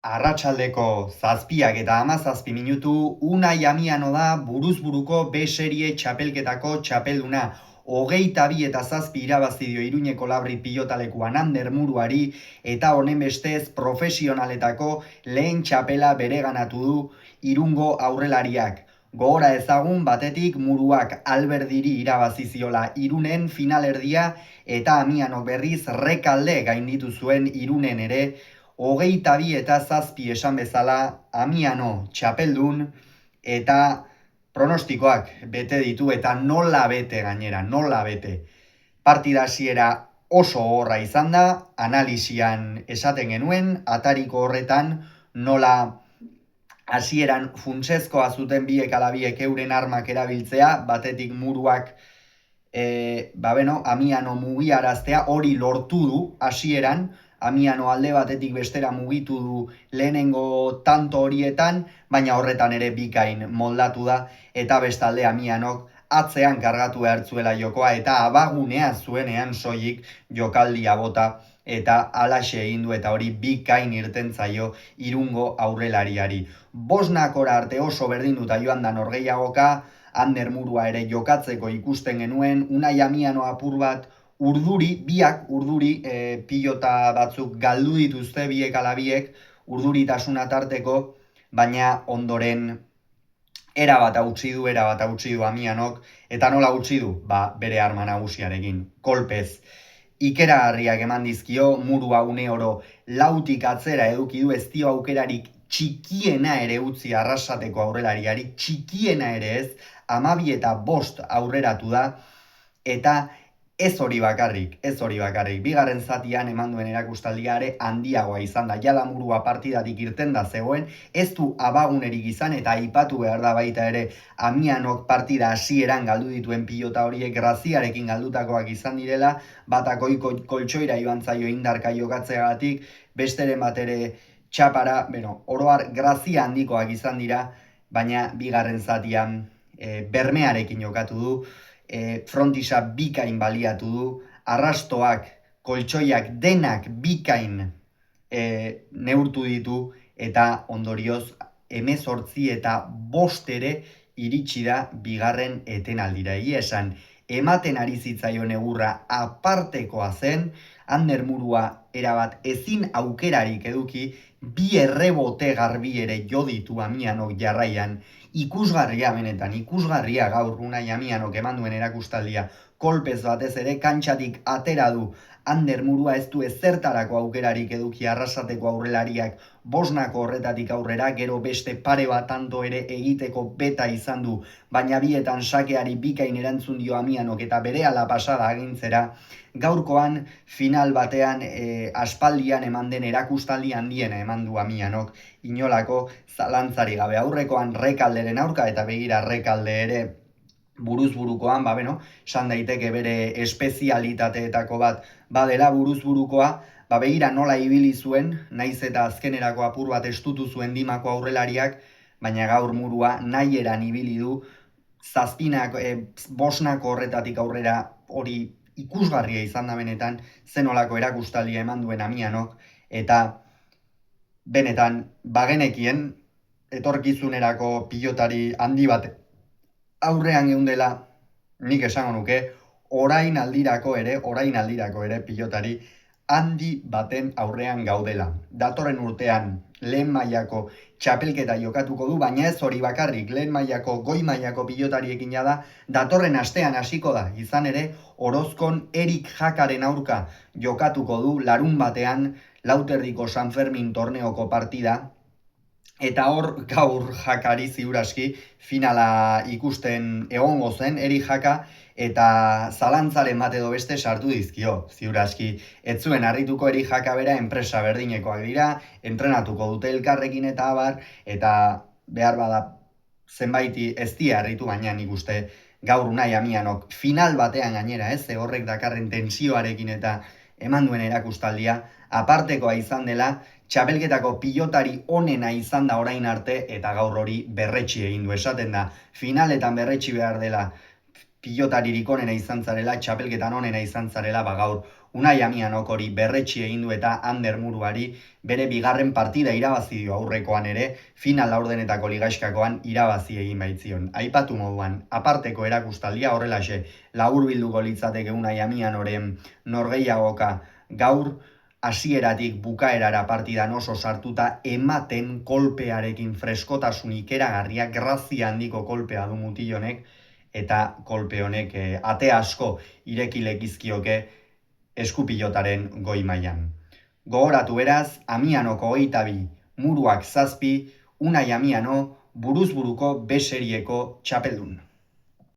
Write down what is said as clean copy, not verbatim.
Arratsaldeko 7:17 Unai Amiano da buruz-buruko B serie txapelketako txapelduna. 22:7 irabazi dio Iruñeko Labrit pilotalekuan Ander Muruari eta honen bestez profesionaletako lehen txapela bereganatu du Irungo aurrelariak. Gogora ezagun batetik Muruak Alberdiri irabazi ziola Irunen finalerdia eta Amiano berriz Rekalde gainditu zuen Irunen ere 22:7 esan bezala Amiano txapeldun eta pronostikoak bete ditu eta nola bete gainera, nola bete. Partida hasiera oso gogorra izan da, analisian esaten genuen, atariko horretan nola hasieran funtsezkoa zuten biek ala biek euren armak erabiltzea, batetik Muruak Amiano mugiaraztea hori lortu du hasieran, Amiano alde batetik bestera mugitu du lehenengo tanto horietan, baina horretan ere bikain moldatu da, eta bestalde Amianok atzean kargatu behartzuela jokoa, eta abagunea zuenean soilik jokaldia bota, eta alaxe egin du, eta hori bikain irten zaio Irungo aurrelariari. Bosnakora arte oso berdinduta joan da norgehiagoka, Ander Murua ere jokatzeko ikusten genuen, Unai Amiano apur bat biak urduri pilota batzuk galdu dituzte biek ala biek, urduritasuna tarteko, baina ondoren erabat hautsi du Amianok, eta nola hautsi du? Bere arma nagusiarekin, kolpez. Ikeragarriak eman dizkio, Murua une oro lautik atzera eduki du, ez dio aukerarik txikiena ere utzi arrasateko aurrelariari, txikiena ere ez, 12:5 aurreratu da, eta ez hori bakarrik. Bigarren zatian eman duen erakustaldiare handiagoa izan da. Jala Murua partidatik irten da zegoen, ez du abagunerik izan, eta aipatu behar da baita ere Amianok partida hasieran galdu dituen pilota horiek graziarekin galdutakoak izan direla, batako koltsoira joan zaio indarka jokatzeagatik, besteren bat ere txapara, oroar grazia handikoak izan dira, baina bigarren zatian bermearekin jokatu du, frontisa bikain baliatu du, arrastoak, koltsoiak denak bikain neurtu ditu, eta ondorioz 18 eta 5 ere iritsi da bigarren etenaldira. Egia esan, ematen ari zitzaion egurra apartekoa zen, Ander Murua erabat ezin aukerarik eduki, bi errebote garbi ere jo ditu Amianok jarraian, ikusgarria benetan, ikusgarria gaur Unai Amianok eman duen erakustaldia, kolpez batez ere kantxatik atera du Ander Murua, ez du ezertarako aukerarik eduki arrasateko aurrelariak Bosnako horretatik aurrera, gero beste pare bat tanto ere egiteko beta izan du, baina bietan sakeari bikain erantzun dio Amianok eta berehala pasada agintzera. Gaurkoan final batean aspaldian eman den erakustaldi handiena eman du Amianok, inolako zalantzari gabe. Aurrekoan Rekalderen aurka, eta begira Rekalde ere buruz-burukoan, esan daiteke bere espezialitateetako bat badela buruz-burukoa, begira nola ibili zuen, naiz eta azkenerako apur bat estutu zuen Dimako aurrelariak, baina gaur Murua nahi eran ibili du, Bosnako horretatik aurrera hori ikusgarria izan da benetan, zenolako erakustaldia eman duen Amianok, eta benetan bagenekien etorkizunerako pilotari handi bat aurrean geundela, nik esango nuke, orain aldirako ere pilotari handi baten aurrean gaudela. Datorren urtean lehen mailako txapelketa jokatuko du, baina ez hori bakarrik, lehen mailako, goi mailako pilotariekin da, datorren astean hasiko da, izan ere, Orozkon Erik Jakaren aurka jokatuko du, larun batean, Lauterdiko San Fermin torneoko partida, eta hor gaur Jakari ziuraski finala ikusten egongo zen, Erik Jaka, eta zalantzaren bat edo beste sartu dizkio, ziuraski. Ez zuen harrituko, Erik Jaka bera enpresa berdinekoak dira, entrenatuko dute elkarrekin eta abar, eta behar bada zenbaiti ez di harritu, baina nik uste gaur Unai Amianok final batean gainera, horrek dakarren tensioarekin eta eman duen erakustaldia, apartekoa izan dela, txapelketako pilotari onena izan da orain arte, eta gaur hori berretsi egin du, esaten da, finaletan berretsi behar dela pilotaririk onena izan zarela, txapelketan onena izan zarela, gaur Unai Amianok hori berretsi egin du eta Ander Muruari bere bigarren partida irabazi dio aurrekoan ere, final laurdenetako ligaxkakoan irabazi egin baitzion. Aipatu moduan, aparteko erakustaldia horrelaxe laburbilduko litzateke Unai Amianoren norgehiagoka gaur, hasieratik bukaerara partidan oso sartuta ematen kolpearekin freskotasun ikeragarria, grazia handiko kolpea du mutil honek, eta kolpe honek ate asko ireki lekizkioke eskupilotaren goi mailan. Gogoratu beraz, Amianoko 22, Muruak 7, Unai Amiano buruz buruko B serieko txapeldun.